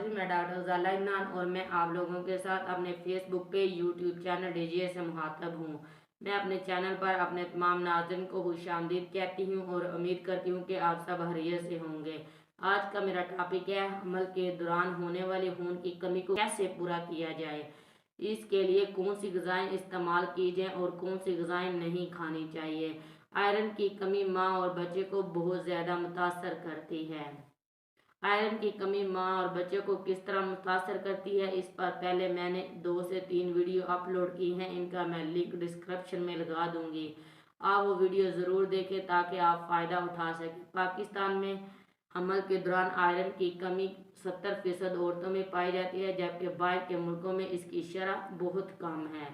जी, मैं डॉक्टर उजाला इमरान और मैं आप लोगों के साथ अपने फेसबुक पे यूट्यूब चैनल डीजीए से मुखातब हूँ। मैं अपने चैनल पर अपने तमाम नाज़रीन को खुशामदीद कहती हूँ और उम्मीद करती हूँ कि आप सब खैरियत से होंगे। आज का मेरा टॉपिक है हमल के दौरान होने वाली खून की कमी को कैसे पूरा किया जाए। इसके लिए कौन सी ग़िज़ाएँ इस्तेमाल की जाएँ और कौन सी ग़िज़ाएँ नहीं खानी चाहिए। आयरन की कमी माँ और बच्चे को बहुत ज़्यादा मुतासर करती है। आयरन की कमी माँ और बच्चे को किस तरह मुतासर करती है, इस पर पहले मैंने 2 से 3 वीडियो अपलोड की हैं। इनका मैं लिंक डिस्क्रिप्शन में लगा दूंगी। आप वो वीडियो ज़रूर देखें ताकि आप फ़ायदा उठा सकें। पाकिस्तान में हमल के दौरान आयरन की कमी 70% औरतों में पाई जाती है, जबकि बाहर के मुल्कों में इसकी शरह बहुत कम है।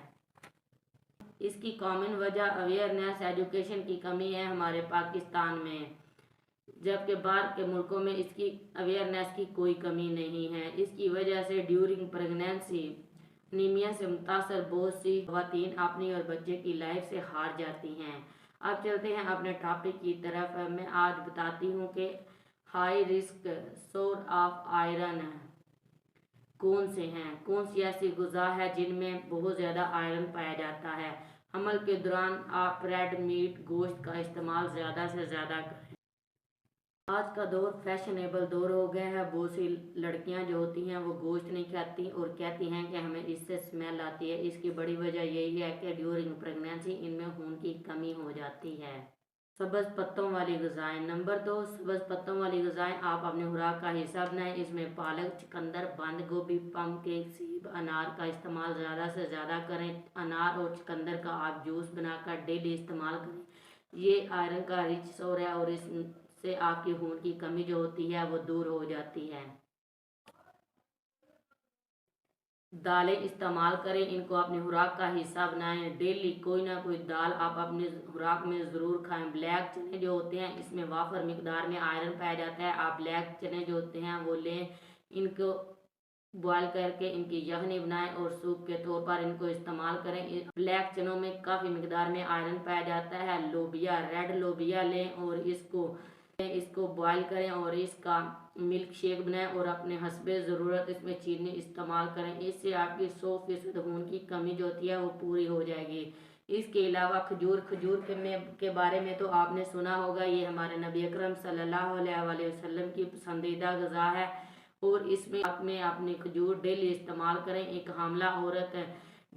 इसकी कॉमन वजह अवेयरनेस एजुकेशन की कमी है हमारे पाकिस्तान में, जबकि बाहर के मुल्कों में इसकी अवेयरनेस की कोई कमी नहीं है। इसकी वजह से ड्यूरिंग प्रेगनेंसी अनीमिया से मुतासर बहुत सी खवातीन अपनी और बच्चे की लाइफ से हार जाती हैं। अब चलते हैं अपने टॉपिक की तरफ। मैं आज बताती हूँ कि high risk source of iron कौन से हैं, कौन सी ऐसी ग़िज़ा है जिनमें बहुत ज़्यादा आयरन पाया जाता है। हमल के दौरान आप रेड मीट गोश्त का इस्तेमाल ज़्यादा से ज़्यादा करें। आज का दौर फैशनेबल दौर हो गया है। बहुत सी लड़कियां जो होती हैं वो गोश्त नहीं खाती और कहती हैं कि हमें इससे स्मेल आती है। इसकी बड़ी वजह यही है कि ड्यूरिंग प्रेगनेंसी इनमें खून की कमी हो जाती है। सब्ज़ पत्तों वाली ग़िज़ाएँ। नंबर 2, सब्ज़ पत्तों वाली ग़िज़ाएँ आप अपने खुराक का हिस्सा बनाएं। इसमें पालक, चुकंदर, बंद गोभी, पम्पकिन, सेब, अनार का इस्तेमाल ज़्यादा से ज़्यादा करें। अनार और चुकंदर का आप जूस बनाकर डेली इस्तेमाल करें। ये आयरन का रिच सोर्स है और इससे आपकी खून की कमी जो होती है वो दूर हो जाती है। दालें इस्तेमाल करें, इनको अपनी खुराक का हिस्सा बनाएं। डेली कोई ना कोई दाल आप अपने खुराक में ज़रूर खाएं। ब्लैक चने जो होते हैं इसमें वाफर मिकदार में आयरन पाया जाता है। आप ब्लैक चने जो होते हैं वो लें, इनको बॉयल करके इनकी यखनी बनाएं और सूप के तौर पर इनको इस्तेमाल करें। ब्लैक चनों में काफ़ी मिकदार में आयरन पाया जाता है। लोबिया, रेड लोबिया लें और इसको बॉयल करें और इसका मिल्क शेक बनाएं और अपने हस्बे ज़रूरत इसमें चीनी इस्तेमाल करें। इससे आपकी 100% खून की कमी जो होती है वो पूरी हो जाएगी। इसके अलावा खजूर के बारे में तो आपने सुना होगा। ये हमारे नबी अकरम सल्लल्लाहु अलैहि वसल्लम की पसंदीदा ग़िज़ा है और इसमें अपनी खजूर डेली इस्तेमाल करें। एक हामला औरत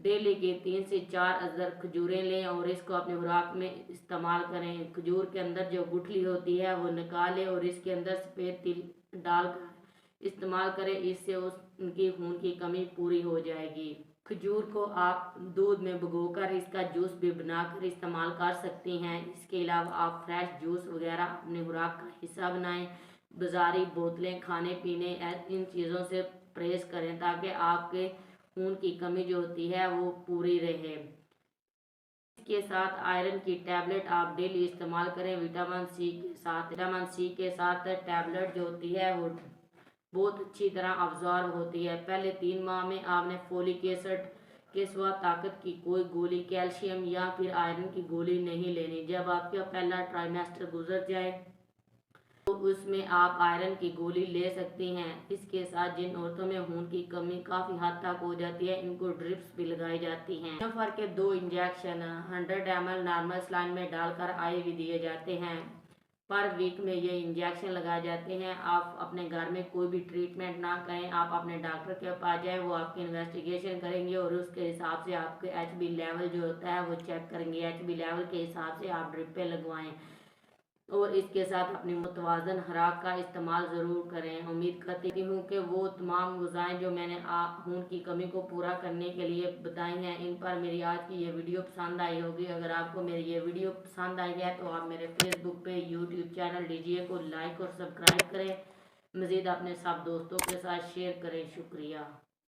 डेली के 3 से 4 अदद खजूरें लें और इसको अपनी खुराक में इस्तेमाल करें। खजूर के अंदर जो गुठली होती है वो निकालें और इसके अंदर सफ़ेद तिल डालकर इस्तेमाल करें। इससे उनकी खून की कमी पूरी हो जाएगी। खजूर को आप दूध में भिगोकर इसका जूस भी बनाकर इस्तेमाल कर सकती हैं। इसके अलावा आप फ्रेश जूस वगैरह अपने खुराक का हिस्सा बनाएं। बाज़ारी बोतलें खाने पीने इन चीज़ों से परहेज़ करें ताकि आपके खून की कमी जो होती है वो पूरी रहे। इसके साथ आयरन की टैबलेट आप डेली इस्तेमाल करें। विटामिन सी के साथ टैबलेट जो होती है वो बहुत अच्छी तरह अब्जॉर्ब होती है। पहले 3 माह में आपने फोलिक एसिड के सिवा ताकत की कोई गोली, कैल्शियम या फिर आयरन की गोली नहीं लेनी। जब आपका पहला ट्राइमेस्टर गुजर जाए तो उसमें आप आयरन की गोली ले सकती हैं। इसके साथ जिन औरतों में खून की कमी काफ़ी हद तक हो जाती है इनको ड्रिप्स भी लगाई जाती हैं। फर के 2 इंजेक्शन 100 ml नॉर्मल स्लाइन में डालकर IV दिए जाते हैं। पर वीक में ये इंजेक्शन लगाए जाते हैं। आप अपने घर में कोई भी ट्रीटमेंट ना करें, आप अपने डॉक्टर के पास जाएं, वो आपकी इन्वेस्टिगेशन करेंगे और उसके हिसाब से आपके HB लेवल जो होता है वो चेक करेंगे। HB लेवल के हिसाब से आप ड्रिपें लगवाएं और इसके साथ अपनी मुतवाज़न खुराक का इस्तेमाल ज़रूर करें। उम्मीद करती हूँ कि वो तमाम ग़िज़ाएँ जो मैंने खून की कमी को पूरा करने के लिए बताई हैं, इन पर मेरी आज की ये वीडियो पसंद आई होगी। अगर आपको मेरी ये वीडियो पसंद आई है तो आप मेरे फेसबुक पे यूट्यूब चैनल डीजीए को लाइक और सब्सक्राइब करें। मज़ीद अपने सब दोस्तों के साथ शेयर करें। शुक्रिया।